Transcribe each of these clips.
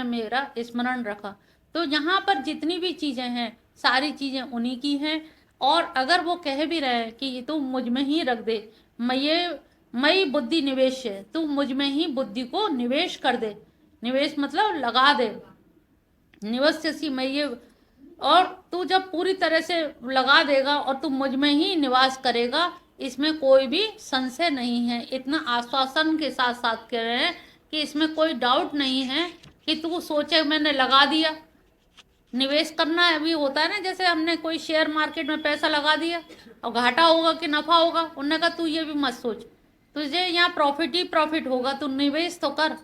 तूने मेरा स्मरण रखा। तो यहाँ पर जितनी भी चीजें हैं सारी चीजें उन्हीं की हैं। और अगर वो कह भी रहे हैं कि तू मुझ में ही रख दे, मई बुद्धि निवेश है, तू मुझ में ही बुद्धि को निवेश कर दे, निवेश मतलब लगा दे, निवस्यसि मयि ये, और तू जब पूरी तरह से लगा देगा और तू मुझ में ही निवास करेगा, इसमें कोई भी संशय नहीं है। इतना आश्वासन के साथ साथ कह रहे हैं कि इसमें कोई डाउट नहीं है कि तू सोचे मैंने लगा दिया। निवेश करना अभी होता है ना, जैसे हमने कोई शेयर मार्केट में पैसा लगा दिया और घाटा होगा कि नफा होगा, उन्होंने कहा तू ये भी मत सोच, तुझे यहाँ प्रॉफिट ही प्रॉफिट होगा, तू निवेश तो कर,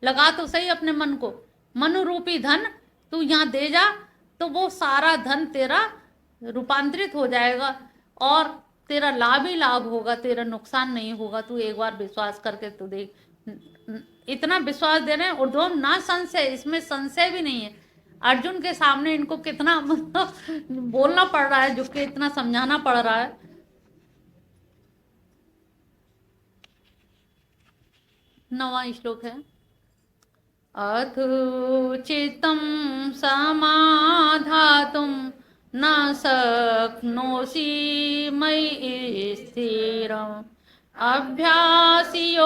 लगा तो सही अपने मन को, मन रूपी धन तू यहाँ दे जा, तो वो सारा धन तेरा रूपांतरित हो जाएगा और तेरा लाभ ही लाभ होगा, तेरा नुकसान नहीं होगा। तू एक बार विश्वास करके तो देख। इतना विश्वास दे रहे हैं उद्धव ना संशय, इसमें संशय भी नहीं है। अर्जुन के सामने इनको कितना मतलब बोलना पड़ रहा है, जो कि इतना समझाना पड़ रहा है। नवा श्लोक है, अथ चित्तं समाधातुं न शक्नोषि मयि स्थिरम् अभ्यासयोगेन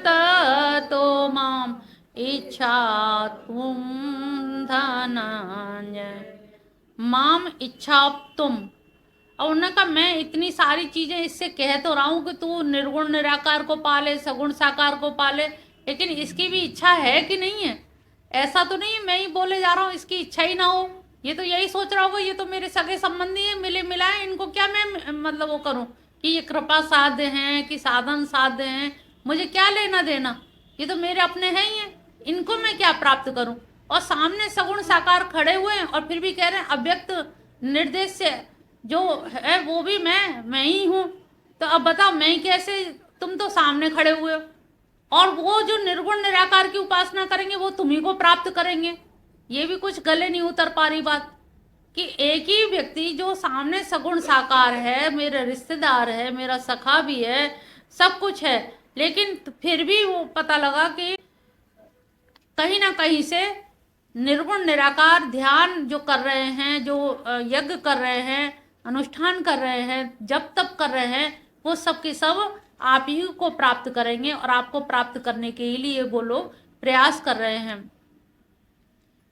ततो माम् इच्छातुं धनंजय माम इच्छाप्तुम। और उन्होंने कहा मैं इतनी सारी चीजें इससे कह तो रहा हूं कि तू निर्गुण निराकार को पाले, सगुण साकार को पाले, लेकिन इसकी भी इच्छा है कि नहीं है? ऐसा तो नहीं है मैं ही बोले जा रहा हूँ इसकी इच्छा ही ना हो। ये तो यही सोच रहा होगा ये तो मेरे सगे संबंधी है, मिले मिलाए, इनको क्या मैं मतलब वो करूं कि ये कृपा साध्य हैं कि साधन साध्य हैं, मुझे क्या लेना देना, ये तो मेरे अपने हैं ही हैं, इनको मैं क्या प्राप्त करूं। और सामने सगुण साकार खड़े हुए हैं और फिर भी कह रहे हैं अव्यक्त निर्देश से जो है वो भी मैं ही हूं। तो अब बताओ मैं कैसे, तुम तो सामने खड़े हुए हो, और वो जो निर्गुण निराकार की उपासना करेंगे वो तुम्ही को प्राप्त करेंगे। ये भी कुछ गले नहीं उतर पा रही बात कि एक ही व्यक्ति जो सामने सगुण साकार है, मेरा रिश्तेदार है, मेरा सखा भी है, सब कुछ है, लेकिन फिर भी वो पता लगा कि कहीं ना कहीं से निर्गुण निराकार ध्यान जो कर रहे हैं, जो यज्ञ कर रहे हैं, अनुष्ठान कर रहे हैं, जब तब कर रहे हैं, वो सब के सब आप ही को प्राप्त करेंगे और आपको प्राप्त करने के लिए वो लोग प्रयास कर रहे हैं।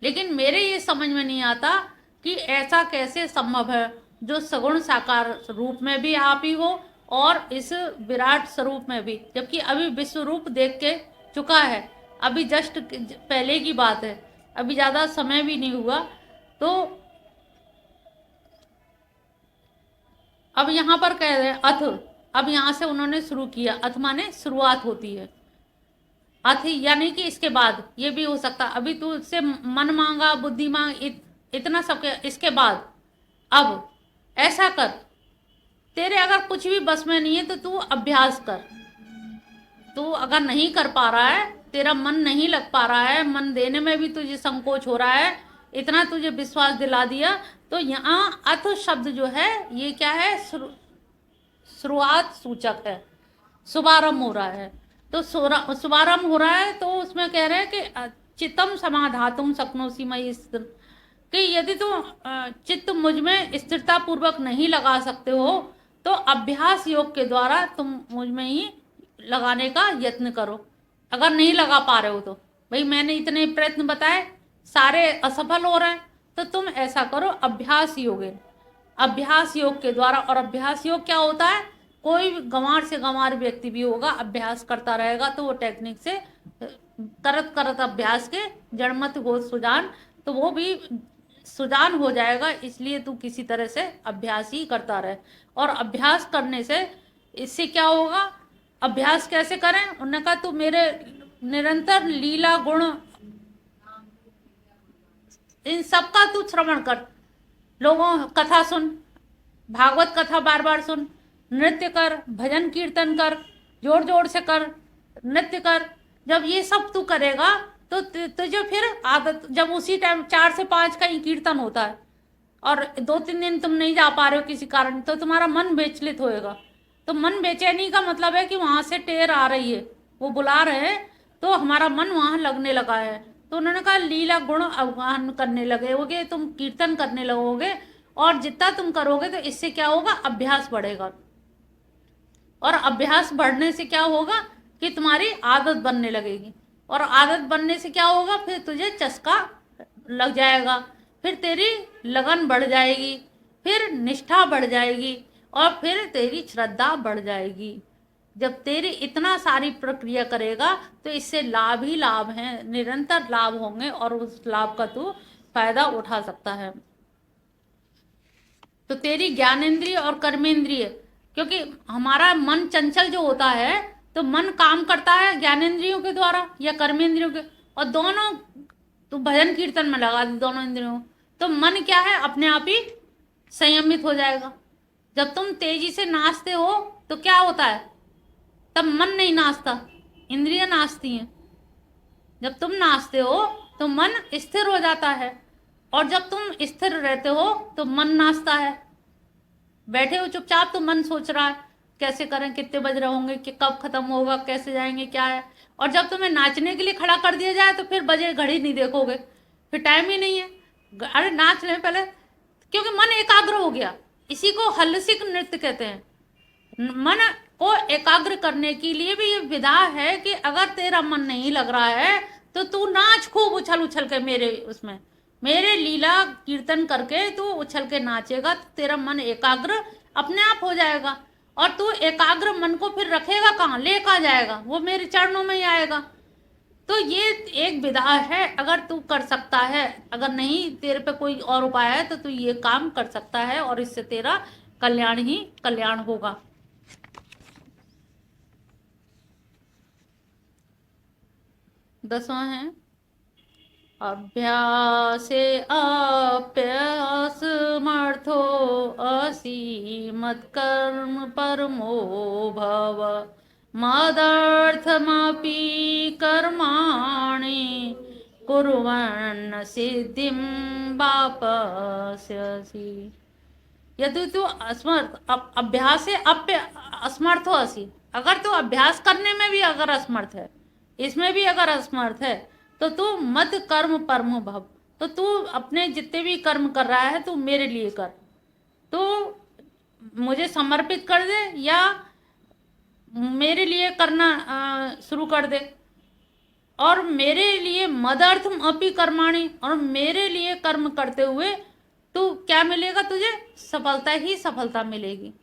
लेकिन मेरे ये समझ में नहीं आता कि ऐसा कैसे संभव है जो सगुण साकार रूप में भी आप ही हो और इस विराट स्वरूप में भी, जबकि अभी विश्व रूप देख के चुका है, अभी जस्ट पहले की बात है, अभी ज्यादा समय भी नहीं हुआ। तो अब यहाँ पर कह रहे हैं अथ, अब यहाँ से उन्होंने शुरू किया, अथ माने शुरुआत होती है, अथ यानी कि इसके बाद, ये भी हो सकता अभी तू उससे मन मांगा, बुद्धि मांग, इतना सब, इसके बाद अब ऐसा कर, तेरे अगर कुछ भी बस में नहीं है तो तू अभ्यास कर। तू अगर नहीं कर पा रहा है, तेरा मन नहीं लग पा रहा है, मन देने में भी तुझे संकोच हो रहा है, इतना तुझे विश्वास दिला दिया, तो यहाँ अथ शब्द जो है ये क्या है, शुरुआत सूचक है, शुभारंभ हो रहा है। तो शुभारंभ हो रहा है तो उसमें कह रहे हैं कि चित्तम समाधातुम शक्नोषि मयि स्थिर, कि यदि तुम चित्त मुझ में स्थिरता पूर्वक नहीं लगा सकते हो तो अभ्यास योग के द्वारा तुम मुझ में ही लगाने का यत्न करो। अगर नहीं लगा पा रहे हो तो भाई मैंने इतने प्रयत्न बताए सारे असफल हो रहे हैं, तो तुम ऐसा करो अभ्यास योग, अभ्यास योग के द्वारा। और अभ्यास योग क्या होता है, कोई गंवार से गंवार व्यक्ति भी होगा, अभ्यास करता रहेगा तो वो टेक्निक से करत करत अभ्यास के जड़मत हो सुजान, तो वो भी सुजान हो जाएगा। इसलिए तू किसी तरह से अभ्यास ही करता रहे। और अभ्यास करने से इससे क्या होगा, अभ्यास कैसे करें, उन्होंने कहा तू मेरे निरंतर लीला गुण इन सबका तू श्रवण कर, लोगों कथा सुन, भागवत कथा बार बार सुन, नृत्य कर, भजन कीर्तन कर, जोर जोर से कर, नृत्य कर। जब ये सब तू करेगा तो तुझे फिर आदत, जब उसी टाइम 4 से 5 का ही कीर्तन होता है और 2-3 दिन तुम नहीं जा पा रहे हो किसी कारण, तो तुम्हारा मन विचलित होएगा। तो मन बेचैनी का मतलब है कि वहां से टेर आ रही है, वो बुला रहे हैं तो हमारा मन वहां लगने लगा है, तो उन्होंने कहा लीला गुण अवगाहन करने लगोगे, तुम कीर्तन करने लगोगे, और जितना तुम करोगे तो इससे क्या होगा, अभ्यास बढ़ेगा, और अभ्यास बढ़ने से क्या होगा कि तुम्हारी आदत बनने लगेगी, और आदत बनने से क्या होगा, फिर तुझे चस्का लग जाएगा, फिर तेरी लगन बढ़ जाएगी, फिर निष्ठा बढ़ जाएगी, और फिर तेरी श्रद्धा बढ़ जाएगी। जब तेरी इतना सारी प्रक्रिया करेगा तो इससे लाभ ही लाभ हैं, निरंतर लाभ होंगे, और उस लाभ का तू फायदा उठा सकता है। तो तेरी ज्ञानेंद्रिय और कर्मेंद्रिय, क्योंकि हमारा मन चंचल जो होता है, तो मन काम करता है ज्ञानेंद्रियों के द्वारा या कर्मेंद्रियों के, और दोनों तो भजन कीर्तन में लगा दी दोनों इंद्रियों, तो मन क्या है, अपने आप ही संयमित हो जाएगा। जब तुम तेजी से नाचते हो तो क्या होता है, तब मन नहीं नाचता, इंद्रियां नाचती हैं। जब तुम नाचते हो तो मन स्थिर हो जाता है, और जब तुम स्थिर रहते हो तो मन नाचता है। बैठे हो चुपचाप तो मन सोच रहा है कैसे करें, कितने बज रहे होंगे, कि कब खत्म होगा, कैसे जाएंगे, क्या है। और जब तुम्हें नाचने के लिए खड़ा कर दिया जाए तो फिर बजे घड़ी नहीं देखोगे, फिर टाइम ही नहीं है, अरे नाच लें पहले, क्योंकि मन एकाग्र हो गया। इसी को हलसिक नृत्य कहते हैं। मन को एकाग्र करने के लिए भी ये विधा है कि अगर तेरा मन नहीं लग रहा है तो तू नाच खूब उछल उछल के, मेरे लीला कीर्तन करके तू उछल के नाचेगा, तो तेरा मन एकाग्र अपने आप हो जाएगा, और तू एकाग्र मन को फिर रखेगा कहाँ, ले कहाँ जाएगा, वो मेरे चरणों में ही आएगा। तो ये एक विधा है, अगर तू कर सकता है, अगर नहीं तेरे पे कोई और उपाय है तो तू ये काम कर सकता है, और इससे तेरा कल्याण ही कल्याण होगा। दसवां है, अभ्यासे अप्यसमर्थो असीमत् कर्म परमो भव मदर्थमपि कर्माणि कुर्वन् सिद्धिं वापस्यसि। यदि तू अभ्यास से असमर्थ हो असी, अगर तू अभ्यास करने में भी अगर असमर्थ है, इसमें भी अगर असमर्थ है, तो तू मत कर्म परमो भव, तो तू अपने जितने भी कर्म कर रहा है तू मेरे लिए कर, तू मुझे समर्पित कर दे या मेरे लिए करना शुरू कर दे, और मेरे लिए मदर्थम अपि कर्माणि, और मेरे लिए कर्म करते हुए तू क्या मिलेगा, तुझे सफलता ही सफलता मिलेगी।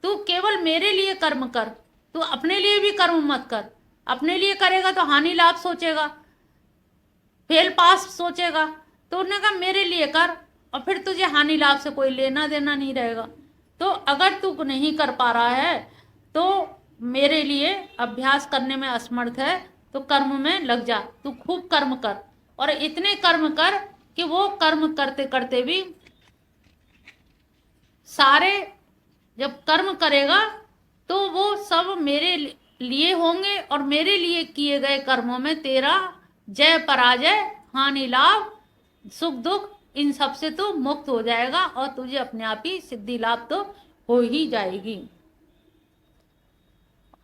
तू केवल मेरे लिए कर्म कर, तू अपने लिए भी कर्म मत कर। अपने लिए करेगा तो हानि लाभ सोचेगा, फेल पास सोचेगा, तो उन्होंने कहा मेरे लिए कर, और फिर तुझे हानि लाभ से कोई लेना देना नहीं रहेगा। तो अगर तू नहीं कर पा रहा है तो मेरे लिए अभ्यास करने में असमर्थ है, तो कर्म में लग जा, तू खूब कर्म कर, और इतने कर्म कर कि वो कर्म करते करते भी सारे, जब कर्म करेगा तो वो सब मेरे लिए होंगे, और मेरे लिए किए गए कर्मों में तेरा जय पराजय, हानि लाभ, सुख दुख, इन सब से तू मुक्त हो जाएगा, और तुझे अपने आप ही सिद्धि लाभ तो हो ही जाएगी।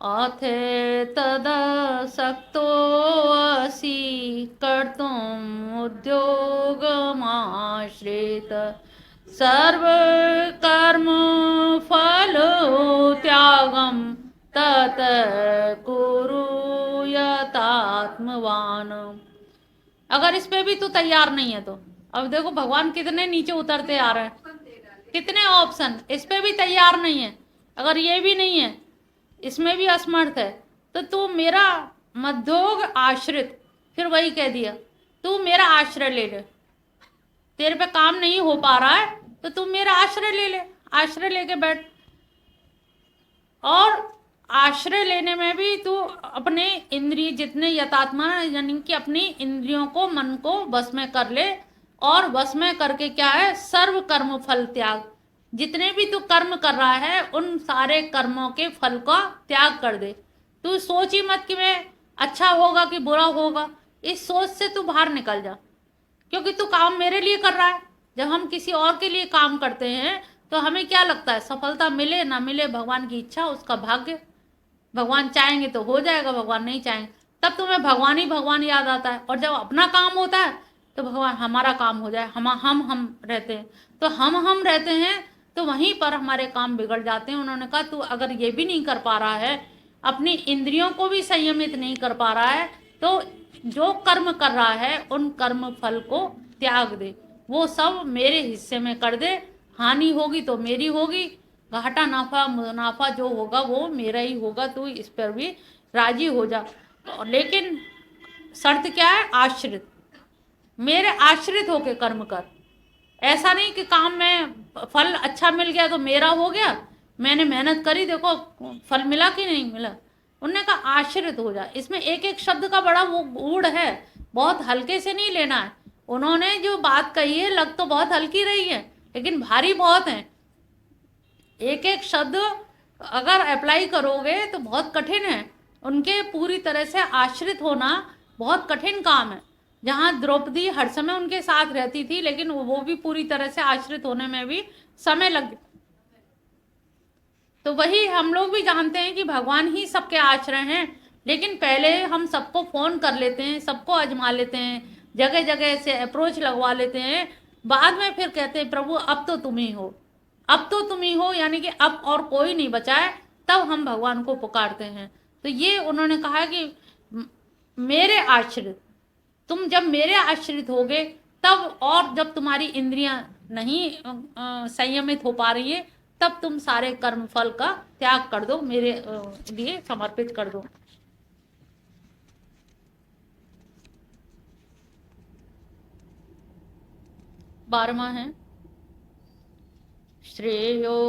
अथे तदसक्तो असि कर्तुम् उद्योगमाश्रित सर्व कर्म फल त्यागम तत कुरु यतात्मवान। अगर इस पे भी तू तैयार नहीं है तो अब देखो भगवान कितने नीचे उतरते आ रहे हैं, कितने ऑप्शन, इस पे भी तैयार नहीं है, अगर ये भी नहीं है, इसमें भी असमर्थ है, तो तू मेरा मध्योग आश्रित, फिर वही कह दिया, तू मेरा आश्रय ले ले। तेरे पे काम नहीं हो पा रहा है तो तू मेरा आश्रय ले ले, आश्रय लेके बैठ, और आश्रय लेने में भी तू अपने इंद्रिय जितने यतात्मा, यानी कि अपनी इंद्रियों को, मन को वश में कर ले, और वश में करके क्या है, सर्व कर्म फल त्याग, जितने भी तू कर्म कर रहा है उन सारे कर्मों के फल का त्याग कर दे। तू सोच ही मत कि मैं अच्छा होगा कि बुरा होगा, इस सोच से तू बाहर निकल जा, क्योंकि तू काम मेरे लिए कर रहा है। जब हम किसी और के लिए काम करते हैं तो हमें क्या लगता है, सफलता मिले ना मिले भगवान की इच्छा, उसका भाग्य, भगवान चाहेंगे तो हो जाएगा, भगवान नहीं चाहेंगे तब तुम्हें भगवान ही भगवान याद आता है। और जब अपना काम होता है तो भगवान हमारा काम हो जाए, हम रहते हैं, तो हम रहते हैं तो वहीं पर हमारे काम बिगड़ जाते हैं। उन्होंने कहा तू अगर ये भी नहीं कर पा रहा है, अपनी इंद्रियों को भी संयमित नहीं कर पा रहा है, तो जो कर्म कर रहा है उन कर्म फल को त्याग दे, वो सब मेरे हिस्से में कर दे। हानि होगी तो मेरी होगी, घाटा नाफा मुनाफा जो होगा वो मेरा ही होगा, तू इस पर भी राजी हो जा। लेकिन शर्त क्या है? आश्रित, मेरे आश्रित होके कर्म कर। ऐसा नहीं कि काम में फल अच्छा मिल गया तो मेरा हो गया, मैंने मेहनत करी देखो फल मिला कि नहीं मिला। उन्होंने कहा आश्रित हो जा। इसमें एक एक शब्द का बड़ा वो गूढ़ है, बहुत हल्के से नहीं लेना है। उन्होंने जो बात कही है लग तो बहुत हल्की रही है, लेकिन भारी बहुत है। एक एक शब्द अगर अप्लाई करोगे तो बहुत कठिन है। उनके पूरी तरह से आश्रित होना बहुत कठिन काम है। जहाँ द्रौपदी हर समय उनके साथ रहती थी, लेकिन वो भी पूरी तरह से आश्रित होने में भी समय लग गया। तो वही हम लोग भी जानते हैं कि भगवान ही सबके आश्रय हैं, लेकिन पहले हम सबको फ़ोन कर लेते हैं, सबको आजमा लेते हैं, जगह जगह से अप्रोच लगवा लेते हैं, बाद में फिर कहते हैं प्रभु अब तो तुम ही हो, अब तो तुम ही हो, यानी कि अब और कोई नहीं बचा है, तब हम भगवान को पुकारते हैं। तो ये उन्होंने कहा कि मेरे आश्रित, तुम जब मेरे आश्रित होगे तब, और जब तुम्हारी इंद्रियां नहीं संयमित हो पा रही है, तब तुम सारे कर्म फल का त्याग कर दो, मेरे लिए समर्पित कर दो। बारहवां है, श्रेयो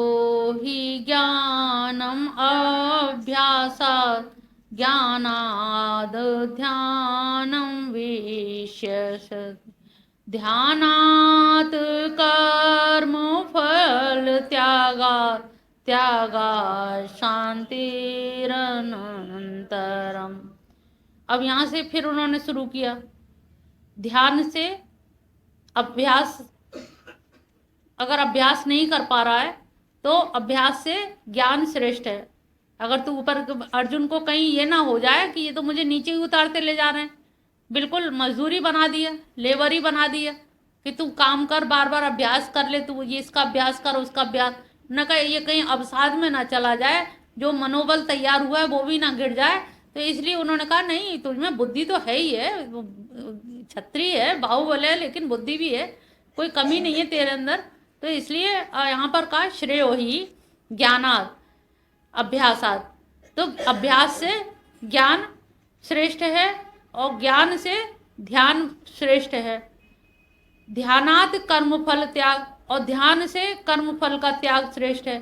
हि ज्ञानम अभ्यासात् ज्ञानाद ध्यानम विशेष ध्यानात् कर्म फल त्यागा त्यागा शांतिरनंतरम। अब यहाँ से फिर उन्होंने शुरू किया, ध्यान से अभ्यास, अगर अभ्यास नहीं कर पा रहा है तो अभ्यास से ज्ञान श्रेष्ठ है। अगर तू ऊपर, अर्जुन को कहीं ये ना हो जाए कि ये तो मुझे नीचे ही उतारते ले जा रहे हैं, बिल्कुल मजदूरी बना दिया, लेबर ही बना दिया कि तू काम कर, बार बार अभ्यास कर ले, तू ये इसका अभ्यास कर उसका अभ्यास न कर, ये कहीं अवसाद में ना चला जाए, जो मनोबल तैयार हुआ है वो भी ना गिर जाए। तो इसलिए उन्होंने कहा नहीं, तुझमें बुद्धि तो है ही है, छत्री है, बाहुबल है, लेकिन बुद्धि भी है, कोई कमी नहीं है तेरे अंदर। तो इसलिए यहाँ पर कहा श्रेयो ही ज्ञानात् अभ्यासात्, तो अभ्यास से ज्ञान श्रेष्ठ है और ज्ञान से ध्यान श्रेष्ठ है। ध्यानात् कर्मफल त्याग, और ध्यान से कर्मफल का त्याग श्रेष्ठ है,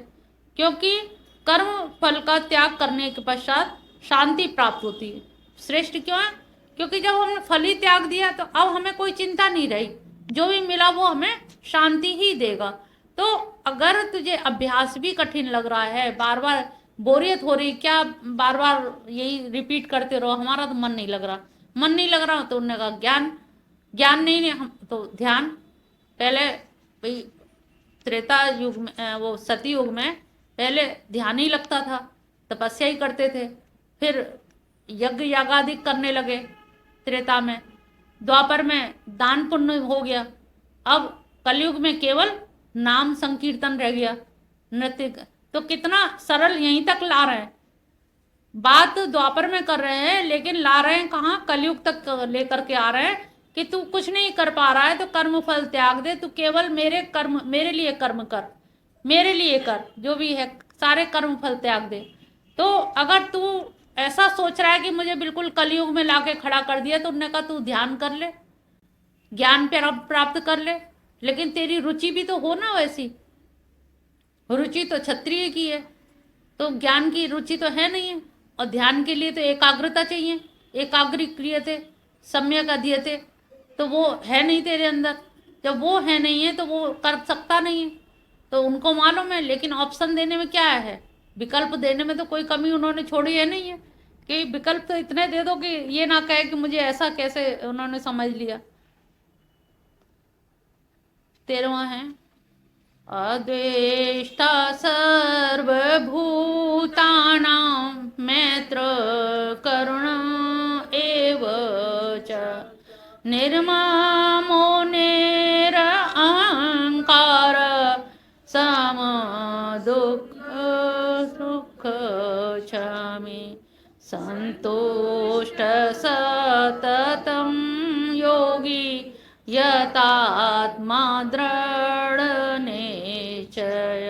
क्योंकि कर्म फल का त्याग करने के पश्चात शांति प्राप्त होती है। श्रेष्ठ क्यों है? क्योंकि जब हमने फल ही त्याग दिया तो अब हमें कोई चिंता नहीं रही, जो भी मिला वो हमें शांति ही देगा। तो अगर तुझे अभ्यास भी कठिन लग रहा है, बार बार बोरियत हो रही, क्या बार बार यही रिपीट करते रहो, हमारा तो मन नहीं लग रहा, मन नहीं लग रहा, तो उन्होंने कहा ज्ञान, ज्ञान नहीं हम तो ध्यान। पहले भाई त्रेता युग में, वो सती युग में पहले ध्यान ही लगता था, तपस्या ही करते थे, फिर यज्ञ यागादि करने लगे त्रेता में, द्वापर में दान पुण्य हो गया, अब कलयुग में केवल नाम संकीर्तन रह गया, नृत्य। तो कितना सरल यहीं तक ला रहे हैं, बात द्वापर में कर रहे हैं, लेकिन ला रहे हैं कहाँ? कलयुग तक लेकर के आ रहे हैं कि तू कुछ नहीं कर पा रहा है तो कर्म फल त्याग दे, तू केवल मेरे कर्म, मेरे लिए कर्म कर, मेरे लिए कर, जो भी है सारे कर्म फल त्याग दे। तो अगर तू ऐसा सोच रहा है कि मुझे बिल्कुल कलयुग में लाके खड़ा कर दिया, तो उन्होंने कहा तू ध्यान कर ले, ज्ञान प्राप्त कर ले, लेकिन तेरी रुचि भी तो हो ना वैसी। रुचि तो क्षत्रिय की है, तो ज्ञान की रुचि तो है नहीं है, और ध्यान के लिए तो एकाग्रता चाहिए, एकाग्री क्रियते सम्यक अधीयते, तो वो है नहीं तेरे अंदर। जब वो है नहीं है तो वो कर सकता नहीं है, तो उनको मालूम है। लेकिन ऑप्शन देने में क्या है, विकल्प देने में तो कोई कमी उन्होंने छोड़ी है नहीं है, कि विकल्प तो इतने दे दो कि ये ना कहे कि मुझे ऐसा कैसे उन्होंने समझ लिया। 13वां है, अद्वेष्टा सर्वभूतानां मैत्र करुण निर्ममो निरहंकार सम दुख सुख क्षमी संतुष्ट सततं योगी यतात्मा दृढ़ निश्चय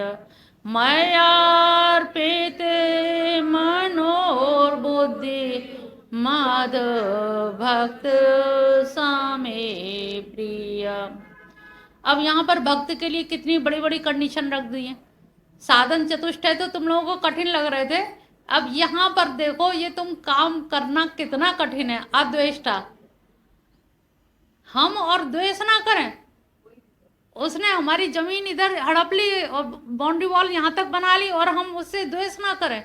मयार्पिते मनोर्बुद्धि मद भक्त सामे प्रिय। अब यहाँ पर भक्त के लिए कितनी बड़ी बड़ी कंडीशन रख दी है। साधन चतुष्ट है तो तुम लोगों को कठिन लग रहे थे, अब यहाँ पर देखो ये तुम काम करना कितना कठिन है। अद्वेष्टा, हम और द्वेष ना करें। उसने हमारी जमीन इधर हड़प ली और बाउंड्री वॉल यहाँ तक बना ली और हम उससे द्वेष ना करें,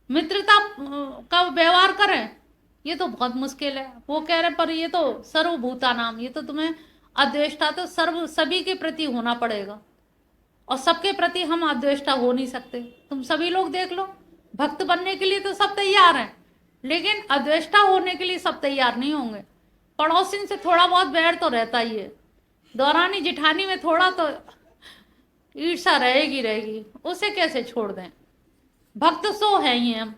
मित्रता का व्यवहार करें, ये तो बहुत मुश्किल है। वो कह रहे पर ये तो सर्वभूता नाम, ये तो तुम्हें अद्वेष्टा तो सर्व सभी के प्रति होना पड़ेगा और सबके प्रति हम अद्वेष्टा हो नहीं सकते। तुम सभी लोग देख लो, भक्त बनने के लिए तो सब तैयार हैं, लेकिन अद्वेष्टा होने के लिए सब तैयार नहीं होंगे। पड़ोसिन से थोड़ा बहुत बैर तो रहता ही है, दौरानी जिठानी में थोड़ा तो ईर्षा रहेगी रहेगी, उसे कैसे छोड़ दें। भक्त सो है ही हम,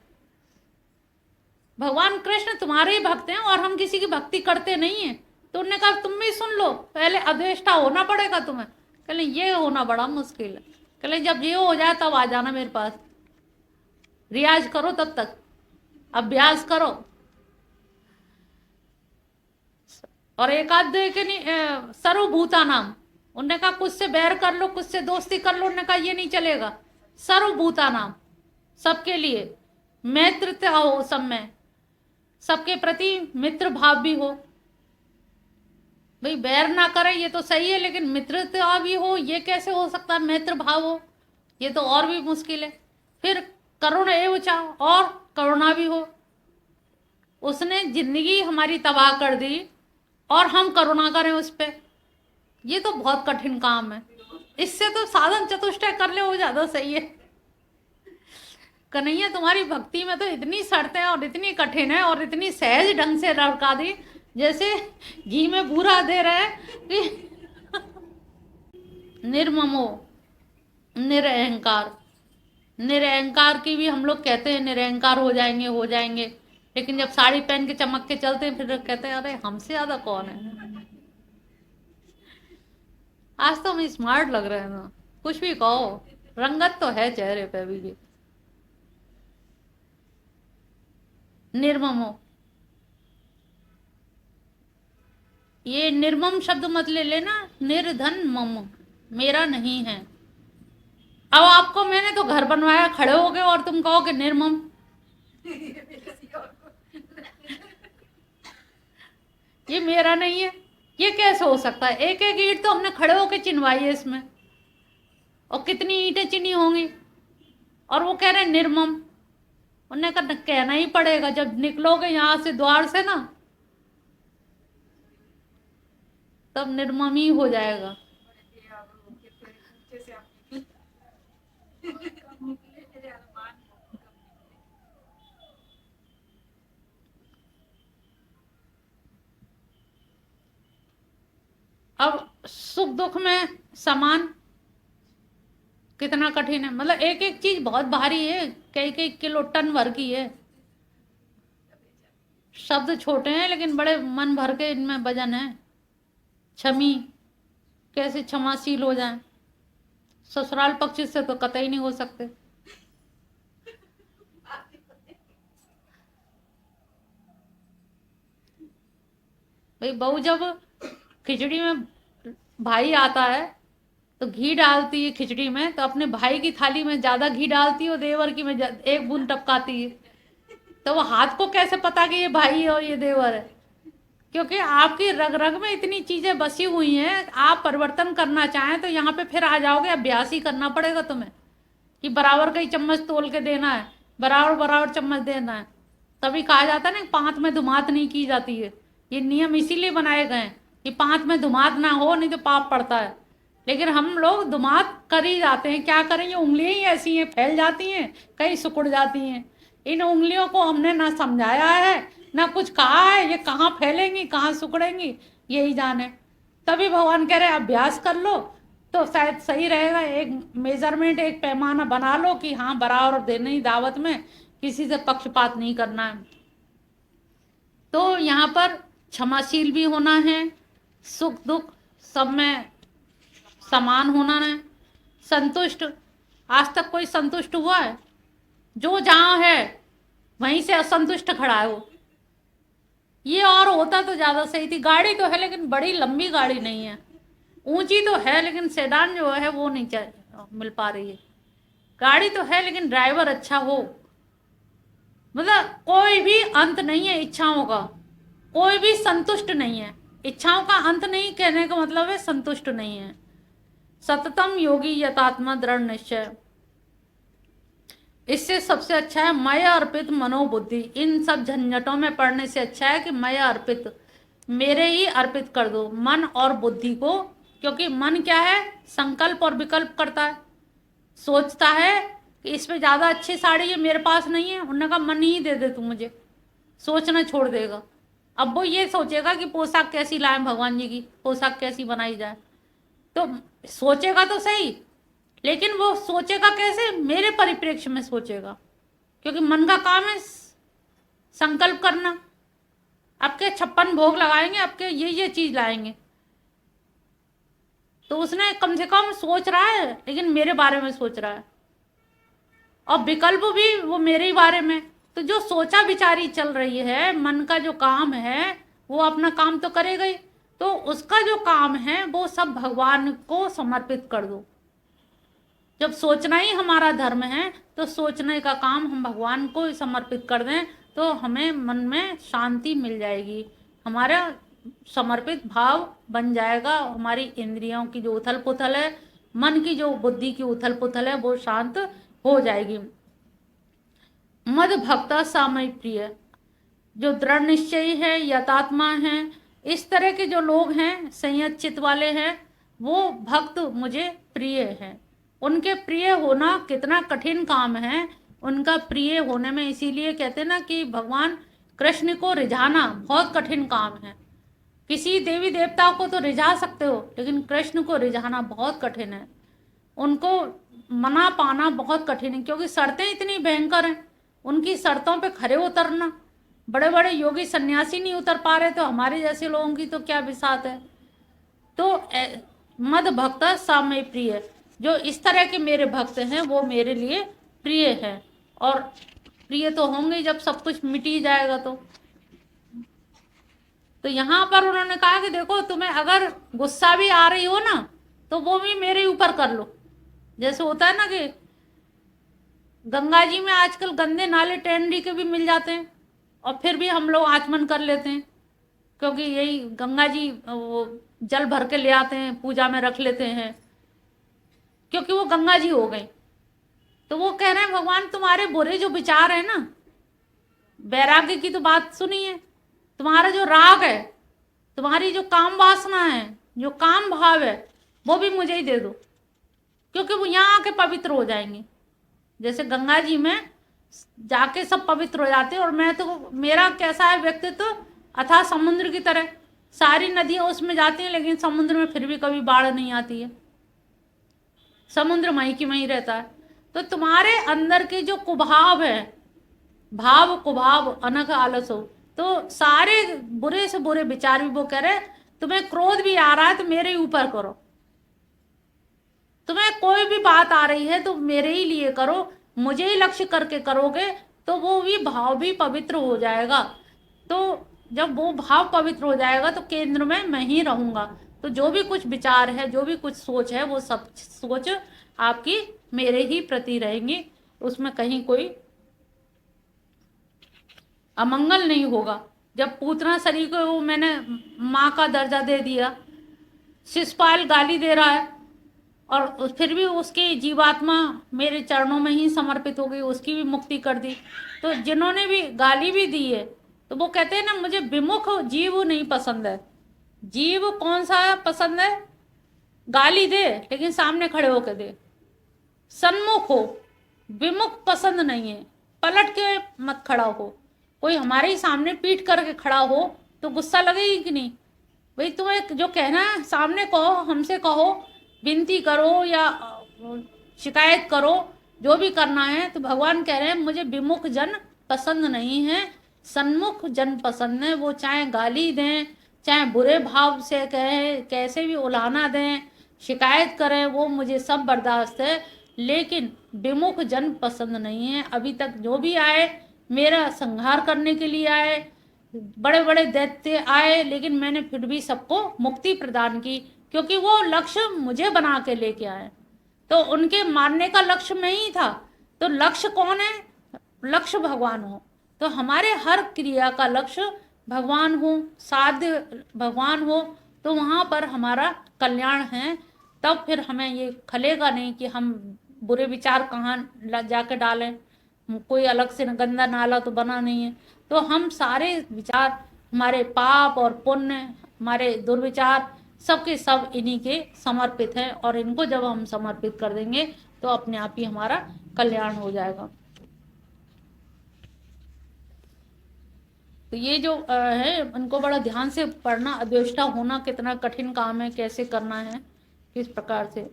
भगवान कृष्ण तुम्हारे ही भक्त हैं और हम किसी की भक्ति करते नहीं हैं। तो उन्होंने कहा तुम भी सुन लो, पहले अद्वेष्टा होना पड़ेगा तुम्हें। कहले ये होना बड़ा मुश्किल है। कहले जब ये हो जाए तब आ जाना मेरे पास, रियाज करो, तब तक अभ्यास करो। और एक आध के नहीं सर्वभूता नाम, उन्होंने कहा कुछ से बैर कर लो, कुछ से दोस्ती कर लो, उन्होंने कहा ये नहीं चलेगा। सर्वभूता नाम, सबके लिए मैत्रिता हो, सब में सबके प्रति मित्र भाव भी हो। भाई बैर ना करे ये तो सही है, लेकिन मित्रता भी हो ये कैसे हो सकता है? मित्र भाव हो ये तो और भी मुश्किल है। फिर करुण एवं चा, और करुणा भी हो। उसने जिंदगी हमारी तबाह कर दी और हम करुणा करें उस पर, ये तो बहुत कठिन काम है। इससे तो साधन चतुष्टय कर ले वो ज्यादा सही है। कन्हैया तुम्हारी भक्ति में तो इतनी शर्तें और इतनी कठिन है और इतनी सहज ढंग से रखा दी, जैसे घी में बूरा दे रहे कि निर्ममो निरअहंकार। निरअहंकार की भी हम लोग कहते हैं निरअहकार हो जाएंगे हो जाएंगे, लेकिन जब साड़ी पहन के चमक के चलते हैं फिर कहते हैं अरे हमसे ज्यादा कौन है। आज तो हम स्मार्ट लग रहे हैं ना, कुछ भी कहो, रंगत तो है चेहरे पे अभी भी। निर्ममो, ये निर्मम शब्द मत ले लेना, निर्धन मम, मेरा नहीं है। अब आपको मैंने तो घर बनवाया, खड़े हो गए और तुम कहो कि निर्मम। ये मेरा नहीं है, ये कैसे हो सकता है? एक एक ईंट तो हमने खड़े होके चिनवाई है इसमें, और कितनी ईंटें चिनी होंगी, और वो कह रहे हैं निर्मम। उन्हें कहना ही पड़ेगा, जब निकलोगे यहाँ से द्वार से ना, तब निर्मम ही हो जाएगा। अब सुख दुख में समान कितना कठिन है। मतलब एक एक चीज बहुत भारी है, कई कई किलो टन भर की है। शब्द छोटे हैं लेकिन बड़े मन भर के इनमें वजन है। क्षमी, कैसे क्षमाशील हो जाए, ससुराल पक्ष से तो कतई नहीं हो सकते। भाई बहू जब खिचड़ी में भाई आता है तो घी डालती है खिचड़ी में, तो अपने भाई की थाली में ज्यादा घी डालती है और देवर की में एक बूंद टपकाती है। तो वो हाथ को कैसे पता कि ये भाई है और ये देवर है? क्योंकि आपकी रग रग में इतनी चीजें बसी हुई हैं। आप परिवर्तन करना चाहें तो यहाँ पे फिर आ जाओगे, अभ्यास ही करना पड़ेगा तुम्हें कि बराबर का ही चम्मच तोल के देना है, बराबर बराबर चम्मच देना है। तभी कहा जाता है ना पांत में धुमात नहीं की जाती है। ये नियम इसीलिए बनाए गए हैं कि पांत में धुमात ना हो, नहीं तो पाप पड़ता है। लेकिन हम लोग धुमात कर ही जाते हैं, क्या करें? ये उंगलियां ही ऐसी हैं, फैल जाती हैं, कहीं सिकुड़ जाती हैं। इन उंगलियों को हमने ना समझाया है ना कुछ कहा है, ये कहाँ फैलेंगी कहाँ सिकुड़ेंगी यही जाने। तभी भगवान कह रहे अभ्यास कर लो तो शायद सही रहेगा। एक मेजरमेंट, एक पैमाना बना लो कि हाँ बराबर देनी दावत में, किसी से पक्षपात नहीं करना है। तो यहाँ पर क्षमाशील भी होना है, सुख दुख सब में समान होना है, संतुष्ट। आज तक कोई संतुष्ट हुआ है? जो जहाँ है वहीं से असंतुष्ट खड़ा है वो। ये और होता तो ज़्यादा सही थी। गाड़ी तो है लेकिन बड़ी लंबी गाड़ी नहीं है, ऊंची तो है लेकिन सेडान जो है वो नहीं मिल पा रही है। गाड़ी तो है लेकिन ड्राइवर अच्छा हो। मतलब कोई भी अंत नहीं है इच्छाओं का, कोई भी संतुष्ट नहीं है। इच्छाओं का अंत नहीं कहने का मतलब है संतुष्ट नहीं है। सततम योगी यतात्मा दृढ़ निश्चय, इससे सबसे अच्छा है मय अर्पित मनोबुद्धि। इन सब झंझटों में पड़ने से अच्छा है कि मय अर्पित, मेरे ही अर्पित कर दो मन और बुद्धि को। क्योंकि मन क्या है, संकल्प और विकल्प करता है, सोचता है कि इसमें ज़्यादा अच्छी साड़ी है मेरे पास नहीं है, उन्होंने कहा मन ही दे दे तू मुझे, सोचना छोड़ देगा। अब वो ये सोचेगा कि पोशाक कैसी लाएं, भगवान जी की पोशाक कैसी बनाई जाए। तो सोचेगा तो सही, लेकिन वो सोचेगा कैसे, मेरे परिप्रेक्ष्य में सोचेगा। क्योंकि मन का काम है संकल्प करना। आपके 56 भोग लगाएंगे, आपके ये चीज लाएंगे, तो उसने कम से कम सोच रहा है, लेकिन मेरे बारे में सोच रहा है। और विकल्प भी वो मेरे ही बारे में। तो जो सोचा विचारी चल रही है, मन का जो काम है वो अपना काम तो करेगा ही। तो उसका जो काम है वो सब भगवान को समर्पित कर दो। जब सोचना ही हमारा धर्म है तो सोचने का काम हम भगवान को समर्पित कर दें तो हमें मन में शांति मिल जाएगी। हमारा समर्पित भाव बन जाएगा। हमारी इंद्रियों की जो उथल पुथल है, मन की जो बुद्धि की उथल पुथल है, वो शांत हो जाएगी। मद भक्ता सामय प्रिय, जो दृढ़ निश्चयी है, यतात्मा है, इस तरह के जो लोग हैं, संयत चित्त वाले हैं, वो भक्त मुझे प्रिय हैं। उनके प्रिय होना कितना कठिन काम है। उनका प्रिय होने में इसीलिए कहते हैं ना कि भगवान कृष्ण को रिझाना बहुत कठिन काम है। किसी देवी देवताओं को तो रिझा सकते हो, लेकिन कृष्ण को रिझाना बहुत कठिन है। उनको मना पाना बहुत कठिन है, क्योंकि शर्तें इतनी भयंकर हैं। उनकी शर्तों पे खरे उतरना, बड़े बड़े योगी सन्यासी नहीं उतर पा रहे, तो हमारे जैसे लोगों की तो क्या बिसात है। तो मद भक्त सामय प्रिय, जो इस तरह के मेरे भक्त हैं वो मेरे लिए प्रिय हैं। और प्रिय तो होंगे जब सब कुछ मिट ही जाएगा। तो यहाँ पर उन्होंने कहा कि देखो, तुम्हें अगर गुस्सा भी आ रही हो ना तो वो भी मेरे ऊपर कर लो। जैसे होता है ना कि गंगा जी में आजकल गंदे नाले टेंडी के भी मिल जाते हैं, और फिर भी हम लोग आचमन कर लेते हैं, क्योंकि यही गंगा जी वो जल भर के ले आते हैं, पूजा में रख लेते हैं, क्योंकि वो गंगा जी हो गए। तो वो कह रहे हैं भगवान तुम्हारे बुरे जो विचार है ना, वैराग्य की तो बात सुनी है, तुम्हारा जो राग है, तुम्हारी जो काम वासना है, जो काम भाव है, वो भी मुझे ही दे दो, क्योंकि वो यहाँ आके पवित्र हो जाएंगे। जैसे गंगा जी में जाके सब पवित्र हो जाते हैं, और मैं तो, मेरा कैसा है व्यक्तित्व, अथाह समुद्र की तरह, सारी नदियां उसमें जाती हैं, लेकिन समुद्र में फिर भी कभी बाढ़ नहीं आती है, समुद्र वहीं की वहीं रहता है। तो तुम्हारे अंदर के जो कुभाव है, भाव कुभाव अनघ आलस हो, तो सारे बुरे से बुरे विचार भी, वो कह रहे तुम्हें क्रोध भी आ रहा है तो मेरे ऊपर करो, तुम्हें कोई भी बात आ रही है तो मेरे ही लिए करो, मुझे ही लक्ष्य करके करोगे तो वो भी भाव भी पवित्र हो जाएगा। तो जब वो भाव पवित्र हो जाएगा तो केंद्र में मैं ही रहूंगा। तो जो भी कुछ विचार है, जो भी कुछ सोच है, वो सब सोच आपकी मेरे ही प्रति रहेंगी, उसमें कहीं कोई अमंगल नहीं होगा। जब पूतना शरीर को मैंने माँ का दर्जा दे दिया, शिषपाल गाली दे रहा है, और फिर भी उसकी जीवात्मा मेरे चरणों में ही समर्पित हो गई, उसकी भी मुक्ति कर दी। तो जिन्होंने भी गाली भी दी है, तो वो कहते हैं ना, मुझे विमुख जीव नहीं पसंद है। जीव कौन सा पसंद है? गाली दे लेकिन सामने खड़े होकर दे, सन्मुख हो। विमुख पसंद नहीं है, पलट के मत खड़ा हो। कोई हमारे ही सामने पीट करके खड़ा हो तो गुस्सा लगेगी कि नहीं? भाई तुम्हें जो कहना है सामने कहो, हमसे कहो, विनती करो या शिकायत करो, जो भी करना है। तो भगवान कह रहे हैं मुझे विमुख जन पसंद नहीं है, सन्मुख जन पसंद है। वो चाहे गाली दें, चाहे बुरे भाव से कहें, कैसे भी उलाहना दें, शिकायत करें, वो मुझे सब बर्दाश्त है, लेकिन विमुख जन पसंद नहीं है। अभी तक जो भी आए मेरा संहार करने के लिए आए, बड़े बड़े दैत्य आए, लेकिन मैंने फिर भी सबको मुक्ति प्रदान की, क्योंकि वो लक्ष्य मुझे बना के लेके आए। तो उनके मारने का लक्ष्य मैं ही था। तो लक्ष्य कौन है? लक्ष्य भगवान हो। तो हमारे हर क्रिया का लक्ष्य भगवान हो, साध्य भगवान हो, तो वहाँ पर हमारा कल्याण है। तब फिर हमें ये खलेगा नहीं कि हम बुरे विचार कहाँ जाके डालें। कोई अलग से गंदा नाला तो बना नहीं है। तो हम सारे विचार, हमारे पाप और पुण्य, हमारे दुर्विचार, सबके सब इन्हीं के समर्पित हैं, और इनको जब हम समर्पित कर देंगे तो अपने आप ही हमारा कल्याण हो जाएगा। तो ये जो है इनको बड़ा ध्यान से पढ़ना। अद्वेष्टा होना कितना कठिन काम है, कैसे करना है, किस प्रकार से।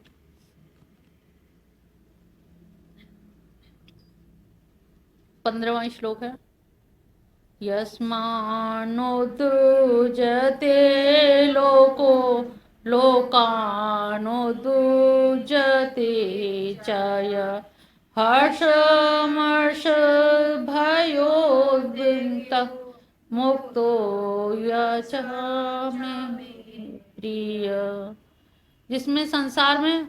15वां श्लोक है, यस्मानुद्युजते लोको लोकानुद्युजते च हर्षमर्ष भयोद्विग्नः मुक्तो यश मे प्रिय। जिसमें संसार में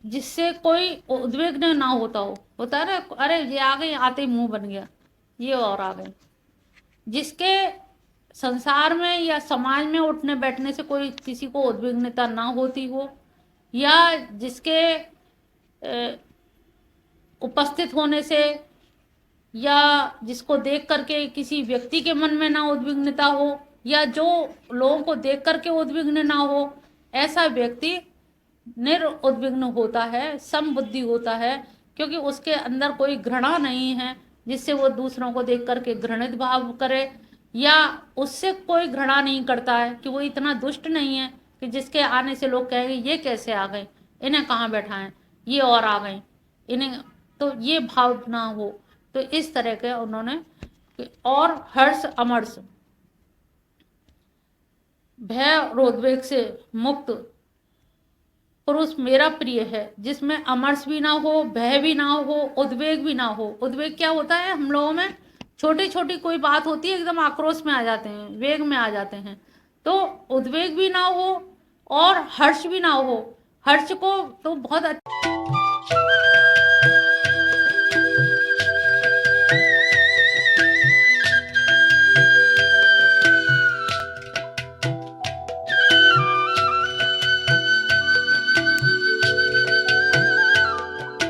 जिससे कोई उद्विग्न ना होता हो। होता है ना, अरे ये आ गई, आते ही मुंह बन गया, ये और आ गए। जिसके संसार में या समाज में उठने बैठने से कोई किसी को उद्विग्नता ना होती हो, या जिसके उपस्थित होने से या जिसको देख करके किसी व्यक्ति के मन में ना उद्विग्नता हो, या जो लोगों को देख करके उद्विग्न ना हो, ऐसा व्यक्ति निरुद्विग्न होता है, समबुद्धि होता है, क्योंकि उसके अंदर कोई घृणा नहीं है जिससे वो दूसरों को देख करके घृणित भाव करे, या उससे कोई घृणा नहीं करता है कि वो इतना दुष्ट नहीं है कि जिसके आने से लोग कहेंगे ये कैसे आ गए, इन्हें कहाँ बैठाएं, ये और आ गए, इन्हें। तो ये भाव ना हो। तो इस तरह के उन्होंने। और हर्ष अमर्ष, भय और उद्वेग से मुक्त पुरुष मेरा प्रिय है, जिसमें अमर्ष भी ना हो, भय भी ना हो, उद्वेग भी ना हो। उद्वेग क्या होता है? हम लोगों में छोटी छोटी कोई बात होती है, एकदम आक्रोश में आ जाते हैं, वेग में आ जाते हैं। तो उद्वेग भी ना हो और हर्ष भी ना हो। हर्ष को तो बहुत अच्छा